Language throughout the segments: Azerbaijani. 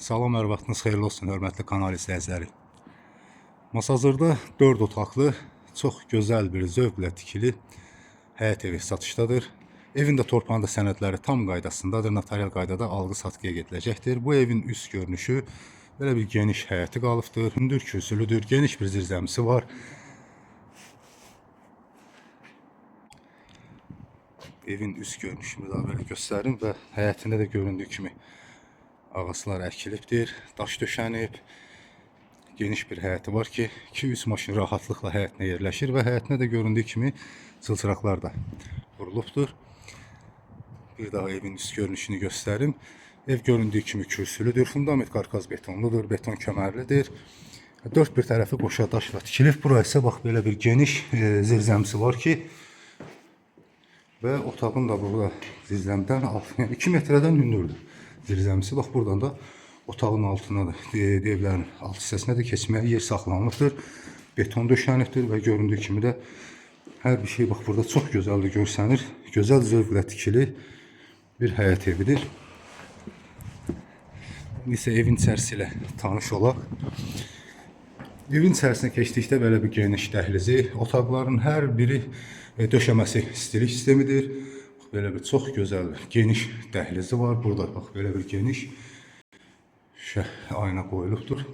Salam, hər vaxtınız xeyirli olsun, hörmətli kanal izləyiciləri. Masazırda 4 otaqlı, çox gözəl bir zövqlə tikili həyət evi satışdadır. Evin də torpağında sənədləri tam qaydasındadır, notarial qaydada alğı-satqıya gediləcəkdir. Bu evin üst görünüşü belə bir geniş həyəti qalıbdır, hündür kürsülüdür, geniş bir zirzəmisi var. Evin üst görünüşünü daha belə göstərim və həyətində də göründüyü kimi ağaclar əkilibdir, daş döşənib, geniş bir həyəti var ki, 2-3 maşın rahatlıqla həyətinə yerləşir və həyətinə də göründüyü kimi çılçıraqlar da vurulubdur. Bir daha evin üst görünüşünü göstərim. Ev göründüyü kimi kürsülüdür, fundament qarkaz betonludur, beton kömərlidir. 4 bir tərəfi qoşa daşla tikilib. Burası isə bax belə bir geniş zirzəmsi var ki, və otağın da burada zirzəmdən 2 metrədən hündürdür. Zirzəmisi bax buradan da otağın altına da evlərin alt hissəsinə də keçməyə yer saxlanılıbdır. Beton döşənibdir və göründüyü kimi də hər bir şey bax burada çox gözəldir görsənir. Gözəl zövqlə tikili bir həyət evidir. İndi evin içərisi ilə tanış olaq. Evin içərisinə keçdikdə belə bir geniş dəhlizi, otaqların hər biri döşəməsi istilik sistemidir. Belə bir çox gözəl, geniş dəhlizi var. Burada bax belə bir geniş ayna qoyulubdur.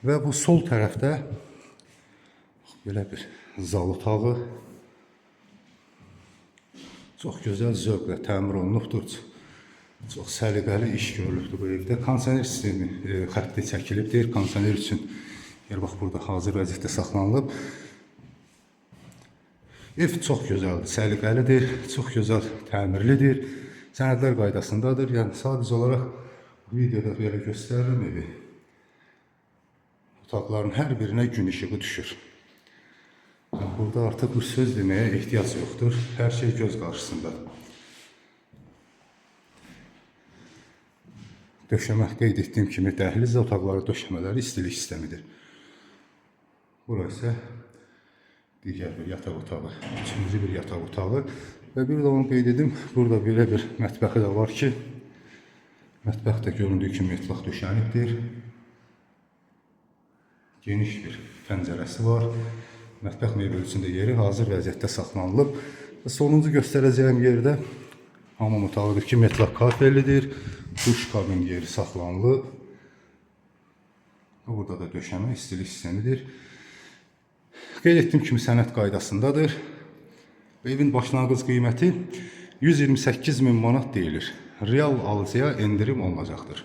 Və bu sol tərəfdə belə bir zal otağı. Çox gözəl zövqlə təmir olunubdur. Çox səliqəli iş görülübdür bu evdə. Kondisioner sistemi xətti çəkilibdir. Kondisioner üçün yer bax burada hazır vəziyyətdə saxlanılıb. Ev çox gözəldir, səliqəlidir, çox gözəl təmirlidir, sənədlər qaydasındadır. Yəni sadəcə olaraq bu videoda belə göstərirəm evi. Otaqların hər birinə gün işığı düşür. Burada artıq bu söz deməyə ehtiyac yoxdur. Hər şey göz qarşısında. Döşəmə qeyd etdiyim kimi dəhliz otaqları döşəmələri istilik sistemidir. Burası digər bir yataq otağı, üçüncü bir yataq otağı və bir də onu qeyd edim, burada belə bir mətbəxi də var ki, mətbəx də göründüyü kimi metlaq döşənibdir. Geniş bir pəncərəsi var. Mətbəx mebeli üçün də yeri hazır vəziyyətdə saxlanılıb. Və sonuncu göstərəcəyim yerdə hamam otağıdır ki, metlaq kafellidir. Duş kabin yeri saxlanılıb. Burada da döşəmə istilik sistemidir. Qeyd etdiyim kimi sənəd qaydasındadır. Evin başlanğıc qiyməti 128.000 manat deyilir. Real alıcıya endirim olunacaqdır.